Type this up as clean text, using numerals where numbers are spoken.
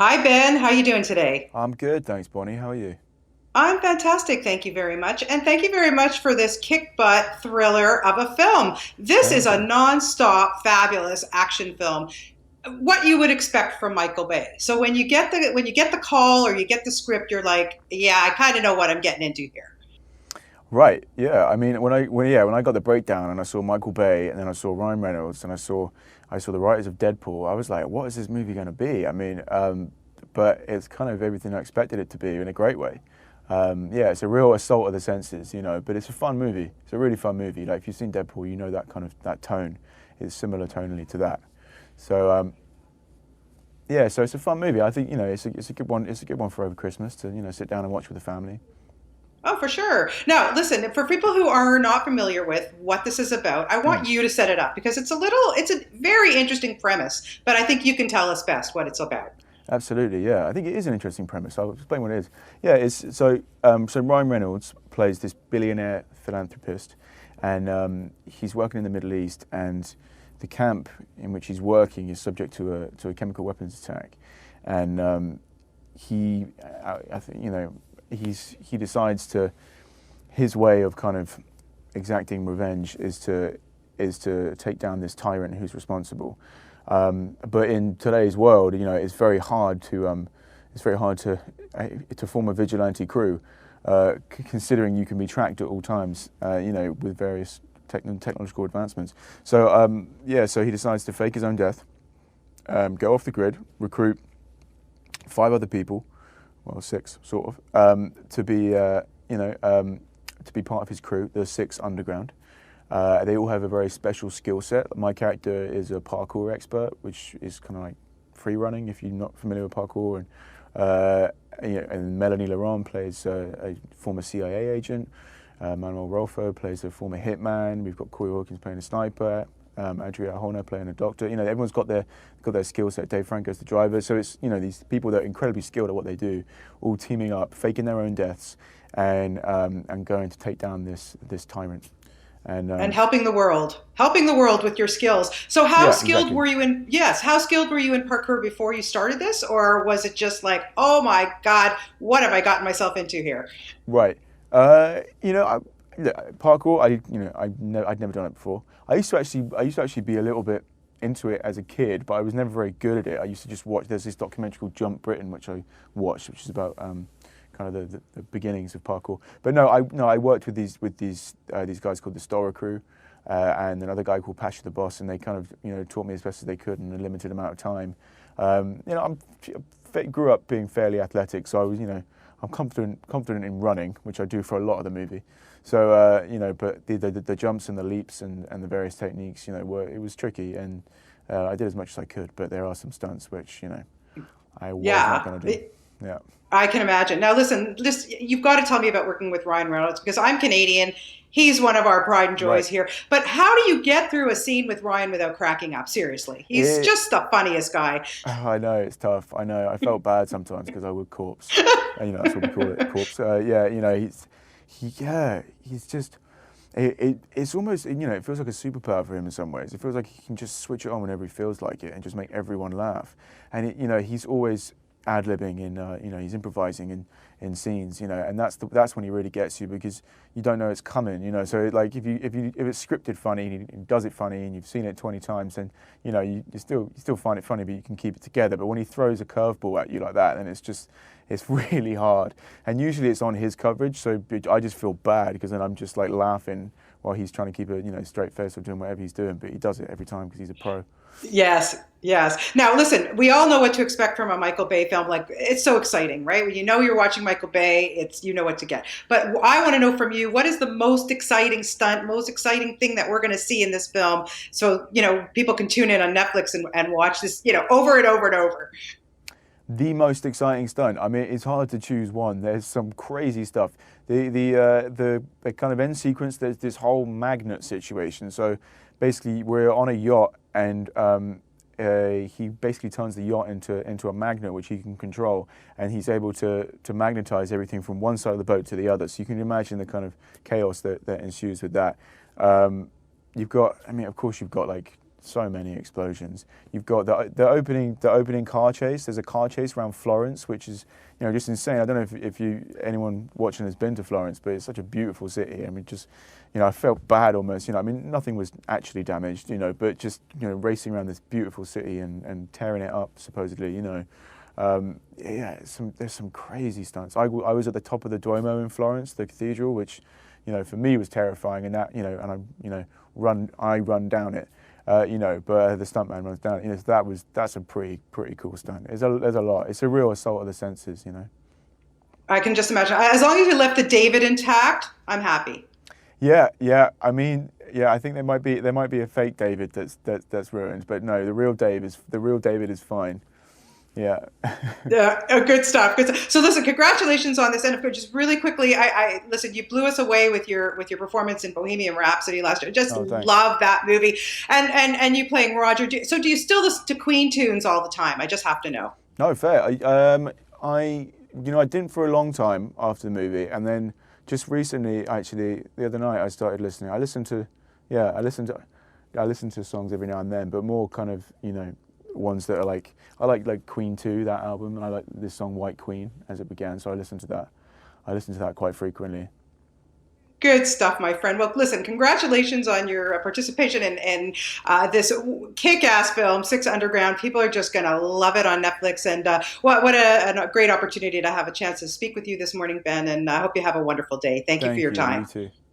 Hi Ben, how you doing today? I'm good, thanks, Bonnie. How are you? I'm fantastic, thank you very much. And thank you very much for this kick butt thriller of a film. This is Thank a you. non-stop fabulous action film. What you would expect from Michael Bay. So when you get the call or you get the script, you're like, yeah, I kind of know what I'm getting into here. Right, yeah. I mean, when I got the breakdown and I saw Michael Bay and then I saw Ryan Reynolds and I saw the writers of Deadpool, I was like, what is this movie going to be? I mean, but it's kind of everything I expected it to be in a great way. Yeah, it's a real assault of the senses, but it's a fun movie. It's a really fun movie. Like if you've seen Deadpool, you know that kind of that tone is similar tonally to that. So yeah, so it's a fun movie. I think it's a good one. It's a good one for over Christmas to sit down and watch with the family. Oh, for sure. Now, listen, for people who are not familiar with what this is about, I Hmm. want you to set it up because it's a very interesting premise, but I think you can tell us best what it's about. Absolutely, yeah. I think it is an interesting premise. I'll explain what it is. Yeah, it's so Ryan Reynolds plays this billionaire philanthropist, and he's working in the Middle East, and the camp in which he's working is subject to a chemical weapons attack, and I think he decides to his way of kind of exacting revenge is to take down this tyrant who's responsible. But in today's world, it's very hard to form a vigilante crew, considering you can be tracked at all times. With various technological advancements. So yeah, so he decides to fake his own death, go off the grid, recruit five other people, well, six sort of, to be part of his crew. There's six underground. They all have a very special skill set. My character is a parkour expert, which is kind of like free running if you're not familiar with parkour. And Melanie Laurent plays a former CIA agent. Manuel Rolfo plays a former hitman. We've got Corey Hawkins playing a sniper. Adria Arjona playing a doctor. Everyone's got their skill set. Dave Franco's the driver. So it's these people that are incredibly skilled at what they do, all teaming up, faking their own deaths, and going to take down this tyrant. And And helping the world with your skills. So how yeah, skilled exactly. were you in, yes, how skilled were you in parkour before you started this? Or was it just like, oh my God, what have I gotten myself into here? Right. Parkour. I'd never done it before. I used to actually be a little bit into it as a kid, but I was never very good at it. I used to just watch. There's this documentary called Jump Britain, which I watched, which is about kind of the beginnings of parkour. But no, I worked with these guys called the Stora Crew, and another guy called Pasha the Boss, and they kind of taught me as best as they could in a limited amount of time. I grew up being fairly athletic, so I'm confident in running, which I do for a lot of the movie. So but the jumps and the leaps and the various techniques, it was tricky, and I did as much as I could. But there are some stunts which I was not Yeah, going to do. Yeah. I can imagine. Now, listen, you've got to tell me about working with Ryan Reynolds because I'm Canadian. He's one of our pride and joys Right. here. But how do you get through a scene with Ryan without cracking up? Seriously, he's It. just the funniest guy. I know it's tough. I know. I felt bad sometimes because I would corpse. That's what we call it, corpse. Yeah. He's just. It's almost it feels like a superpower for him in some ways. It feels like he can just switch it on whenever he feels like it and just make everyone laugh. And he's always ad libbing in he's improvising in scenes, and that's when he really gets you because you don't know it's coming, So like if it's scripted funny and he does it funny and you've seen it 20 times, then you still find it funny, but you can keep it together. But when he throws a curveball at you like that, then it's really hard. And usually it's on his coverage, so I just feel bad because then I'm just like laughing while he's trying to keep a straight face of doing whatever he's doing. But he does it every time because he's a pro. Yes, yes. Now, listen, we all know what to expect from a Michael Bay film. Like, it's so exciting, right? When you know you're watching Michael Bay, it's you know what to get. But I want to know from you, what is the most exciting stunt, most exciting thing that we're going to see in this film? So, people can tune in on Netflix and watch this, over and over and over. The most exciting stunt. I mean, it's hard to choose one. There's some crazy stuff. The kind of end sequence. There's this whole magnet situation. So basically, we're on a yacht, and he basically turns the yacht into a magnet which he can control, and he's able to magnetize everything from one side of the boat to the other. So you can imagine the kind of chaos that ensues with that. You've got, I mean, of course, you've got like so many explosions. You've got the opening car chase. There's a car chase around Florence, which is, just insane. I don't know if anyone watching has been to Florence, but it's such a beautiful city. I mean, just, I felt bad almost. I mean, nothing was actually damaged, but just, racing around this beautiful city and tearing it up supposedly, yeah, there's some crazy stunts. I was at the top of the Duomo in Florence, the cathedral, which, for me was terrifying, and that, and I run down it, but the stuntman runs down it. That's a pretty cool stunt. There's a lot. It's a real assault of the senses, I can just imagine. As long as you left the David intact, I'm happy. Yeah. I mean, yeah. I think there might be a fake David that's ruined, but no, the real David is fine. Yeah. Yeah, good stuff. Good stuff. So listen, congratulations on this. And of course, just really quickly, I listen. You blew us away with your performance in Bohemian Rhapsody last year. Just Oh, thanks. love that movie, and you playing Roger. So do you still listen to Queen tunes all the time? I just have to know. No, fair. I didn't for a long time after the movie, and then just recently, actually, the other night, I started listening. I listen to songs every now and then, but more kind of, ones that are like, I like Queen 2, that album, and I like this song White Queen as it began, so I listen to that. I listen to that quite frequently. Good stuff, my friend. Well, listen, congratulations on your participation in this kick-ass film, Six Underground. People are just going to love it on Netflix. And what a great opportunity to have a chance to speak with you this morning, Ben. And I hope you have a wonderful day. Thank you for Thank your you, you time. too.